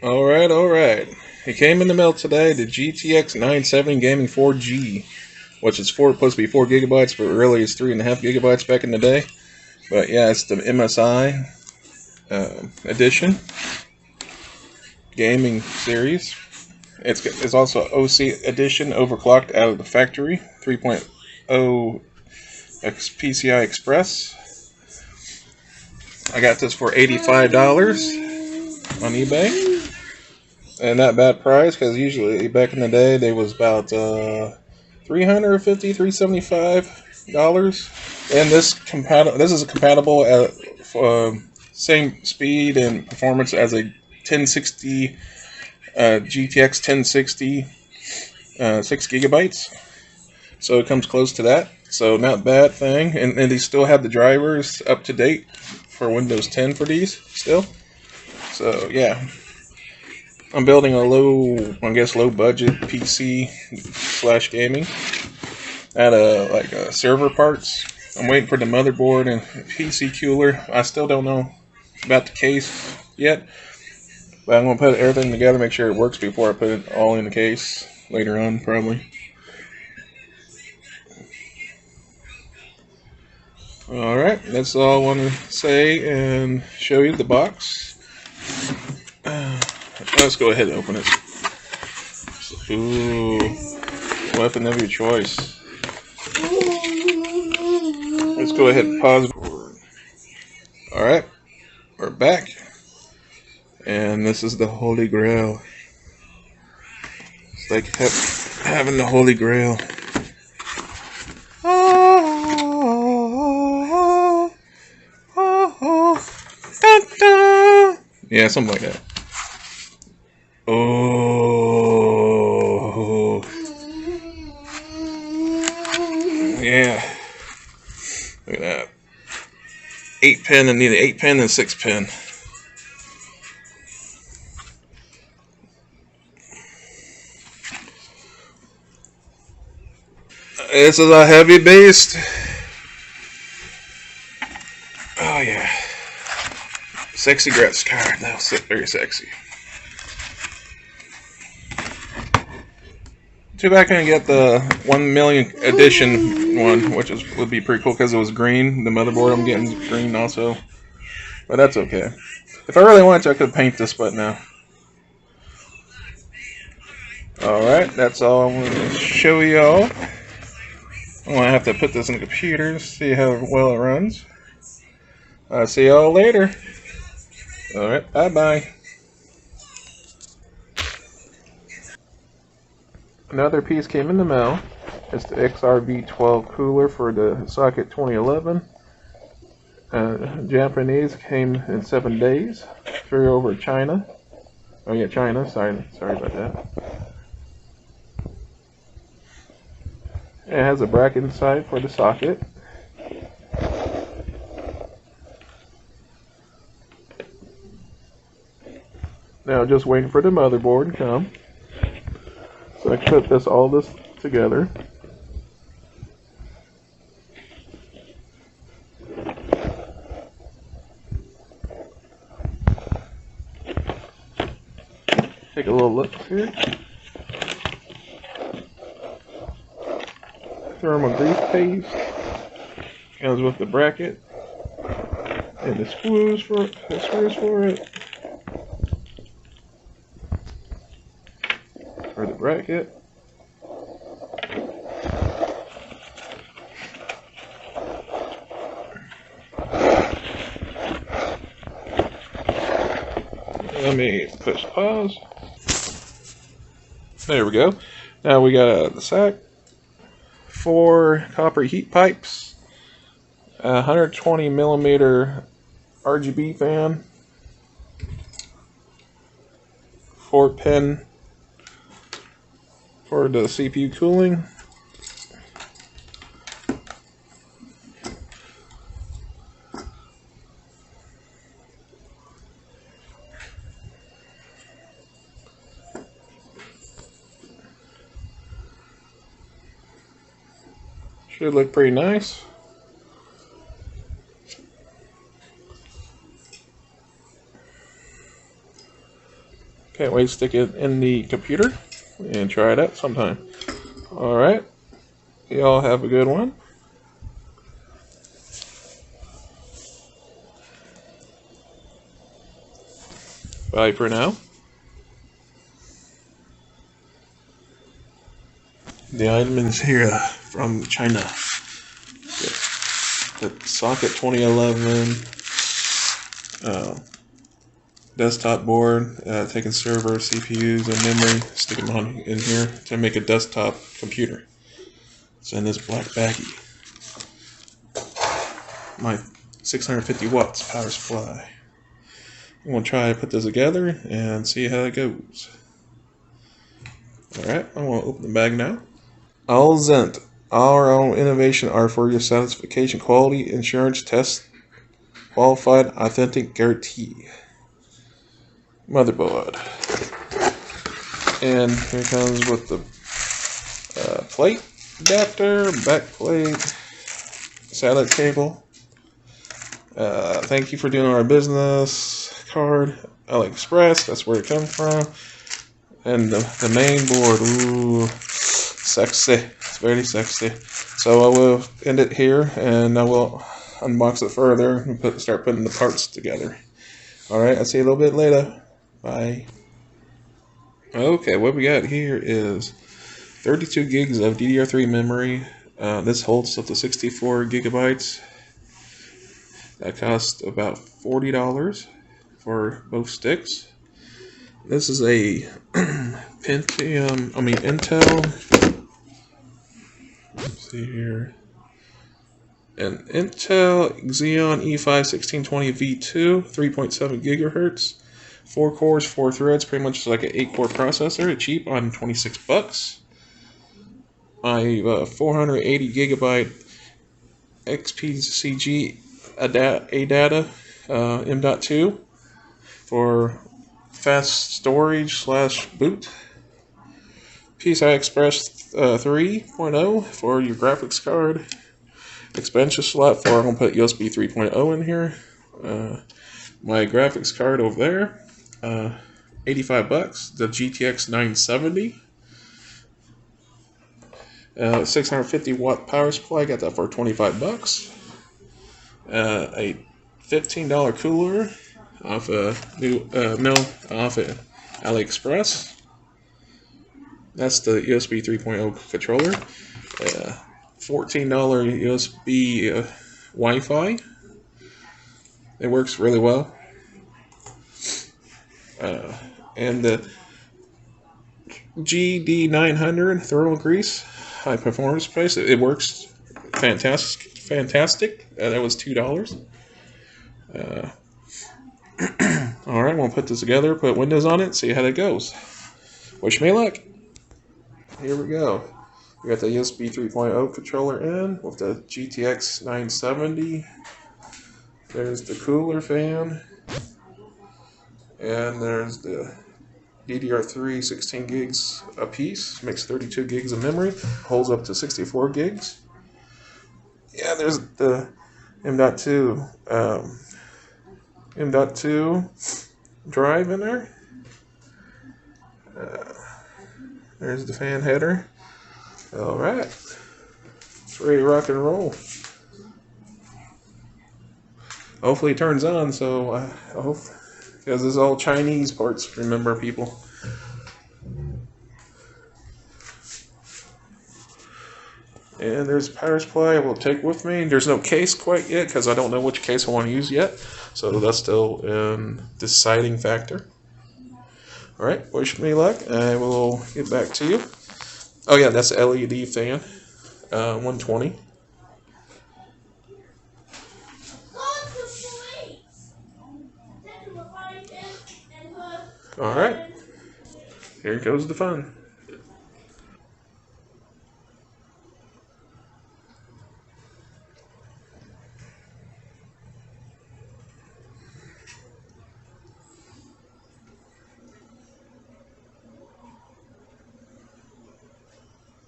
Alright. It came in the mail today, the GTX 970 Gaming 4G, which is supposed to be 4 gigabytes, but really it's 3.5 gigabytes back in the day. But yeah, it's the MSI edition gaming series. It's also OC edition, overclocked out of the factory, 3.0 pcie Express. I got this for $85 on eBay. And not bad price, because usually back in the day they was about $350, $375. And this is compatible at same speed and performance as a 1060 GTX 1060 6 gigabytes. So it comes close to that. So not bad thing. And they still have the drivers up to date for Windows 10 for these still. So yeah. I'm building a low budget PC / gaming at a server parts. I'm waiting for the motherboard and PC cooler. I still don't know about the case yet, but I'm gonna put everything together, make sure it works before I put it all in the case later on, probably. Alright, that's all I want to say and show you the box. Let's go ahead and open it. Ooh, weapon of your choice. Let's go ahead and pause. Alright, we're back. And this is the Holy Grail. It's like having the Holy Grail. Yeah, something like that. Oh, yeah. Look at that. 8-pin and neither 8-pin and 6-pin. This is a heavy beast. Oh yeah. Sexy graphics card. That was very sexy. Too bad I couldn't get the 1 million edition one, which would be pretty cool because it was green. The motherboard I'm getting is green also, but that's okay. If I really wanted to, I could paint this, but no. Alright, that's all I'm going to show y'all. I'm going to have to put this in the computer to see how well it runs. I'll see y'all later. Alright, bye-bye. Another piece came in the mail. It's the XRV12 cooler for the socket 2011. Japanese came in 7 days. Through over China. Oh yeah, China. Sorry about that. It has a bracket inside for the socket. Now just waiting for the motherboard to come. So I can put all this together. Take a little look here. Thermal grease paste. Comes with the bracket. And the screws for it. For the bracket. Let me push pause. There we go. Now we got the sack, 4 copper heat pipes, a 120 millimeter RGB fan, 4-pin for the CPU cooling. Should look pretty nice. Can't wait to stick it in the computer and try it out sometime. Alright, y'all have a good one. Bye for now. The item is here from China. The socket 2011 desktop board, taking server, CPUs, and memory, stick them on in here to make a desktop computer. It's in this black baggie. My 650 watts power supply. I'm going to try to put this together and see how it goes. Alright, I'm going to open the bag now. All Zent, our own innovation are for your satisfaction, quality, insurance, test, qualified, authentic, guarantee. Motherboard. And here comes with the plate adapter, back plate, satellite cable. Thank you for doing our business card. AliExpress, that's where it comes from. And the main board, ooh, sexy. It's very sexy. So I will end it here, and I will unbox it further and start putting the parts together. Alright, I'll see you a little bit later. Bye. Okay, what we got here is 32 gigs of DDR3 memory. This holds up to 64 gigabytes. That costs about $40 for both sticks. This is a Intel. Let's see here. An Intel Xeon E5 1620 V2, 3.7 gigahertz, 4 cores, 4 threads, pretty much like an 8-core processor. Cheap on $26. My 480 gigabyte XPCG adata M.2 for fast storage / boot. PCI Express 3.0 for your graphics card. Expansion slot for, I'm going to put USB 3.0 in here. My graphics card over there, $85. The GTX 970. 650 watt power supply, got that for $25. A $15 cooler off off AliExpress. That's the USB 3.0 controller. $14 USB Wi-Fi. It works really well. And the GD900 thermal grease, high performance price. It works fantastic. That was $2. Alright, we'll put this together, put Windows on it, see how that goes. Wish me luck. Here we go. We got the USB 3.0 controller in with the GTX 970. There's the cooler fan. And there's the DDR3 16 gigs a piece. Makes 32 gigs of memory. Holds up to 64 gigs. Yeah, there's the M.2 drive in there. There's the fan header. Alright. It's ready to rock and roll. Hopefully it turns on, so I hope. Because this is all Chinese parts, remember, people. And there's a power supply I will take with me. There's no case quite yet, because I don't know which case I want to use yet. So that's still a deciding factor. Alright, wish me luck. I will get back to you. Oh yeah, that's the LED fan. 120. Alright. Here goes the fun.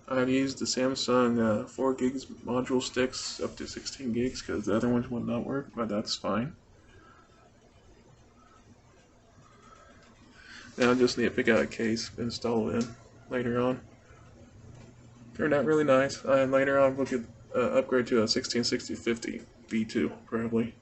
I've used the Samsung 4 gigs module sticks up to 16 gigs because the other ones would not work, but that's fine. Now I just need to pick out a case, install it in later on. Turned out really nice. And later on we could upgrade to a 1660 50 V2 probably.